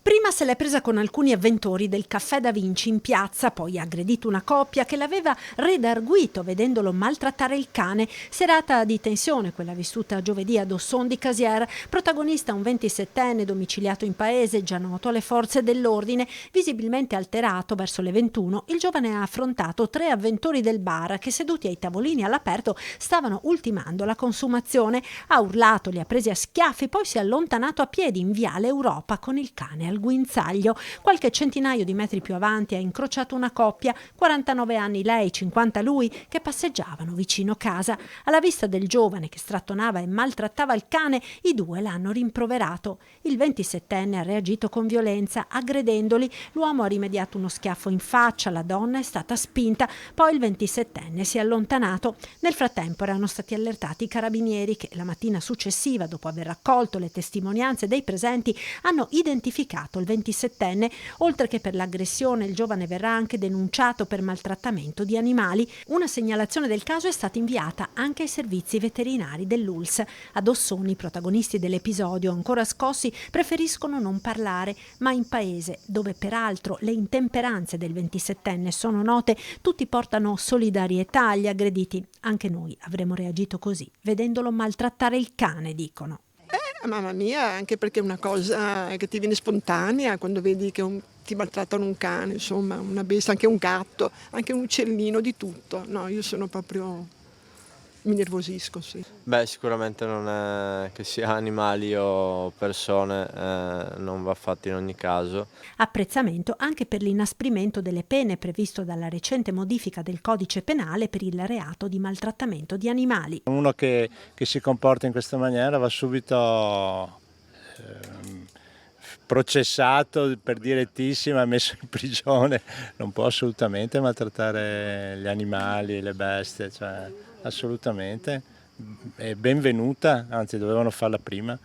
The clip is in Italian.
Prima se l'è presa con alcuni avventori del Caffè Da Vinci in piazza, poi ha aggredito una coppia che l'aveva redarguito vedendolo maltrattare il cane. Serata di tensione quella vissuta giovedì ad Osson di Casier. Protagonista un 27enne domiciliato in paese, già noto alle forze dell'ordine. Visibilmente alterato verso le 21, il giovane ha affrontato 3 avventori del bar che, seduti ai tavolini all'aperto, stavano ultimando la consumazione. Ha urlato, li ha presi a schiaffi, poi si è allontanato a piedi in viale Europa con il cane al guinzaglio. Qualche centinaio di metri più avanti ha incrociato una coppia, 49 anni lei, 50 lui, che passeggiavano vicino casa. Alla vista del giovane che strattonava e maltrattava il cane, i due l'hanno rimproverato. Il 27enne ha reagito con violenza, aggredendoli. L'uomo ha rimediato uno schiaffo in faccia, la donna è stata spinta, poi il 27enne si è allontanato. Nel frattempo erano stati allertati i carabinieri che la mattina successiva, dopo aver raccolto le testimonianze dei presenti, hanno identificato il 27enne. Oltre che per l'aggressione, il giovane verrà anche denunciato per maltrattamento di animali. Una segnalazione del caso è stata inviata anche ai servizi veterinari dell'ULSS. Ad Ossoni i protagonisti dell'episodio, ancora scossi, preferiscono non parlare, ma in paese, dove peraltro le intemperanze del 27enne sono note, tutti portano solidarietà agli aggrediti. Anche noi avremmo reagito così, vedendolo maltrattare il cane, dicono. Mamma mia, anche perché è una cosa che ti viene spontanea quando vedi che ti maltrattano un cane, insomma, una bestia, anche un gatto, anche un uccellino, di tutto. No, io sono proprio... mi nervosisco, sì. Beh, sicuramente non è che sia animali o persone, non va fatto in ogni caso. Apprezzamento anche per l'inasprimento delle pene previsto dalla recente modifica del codice penale per il reato di maltrattamento di animali. Uno che si comporta in questa maniera va subito processato per direttissima e messo in prigione. Non può assolutamente maltrattare gli animali, le bestie, cioè assolutamente. È benvenuta, anzi dovevano farla prima.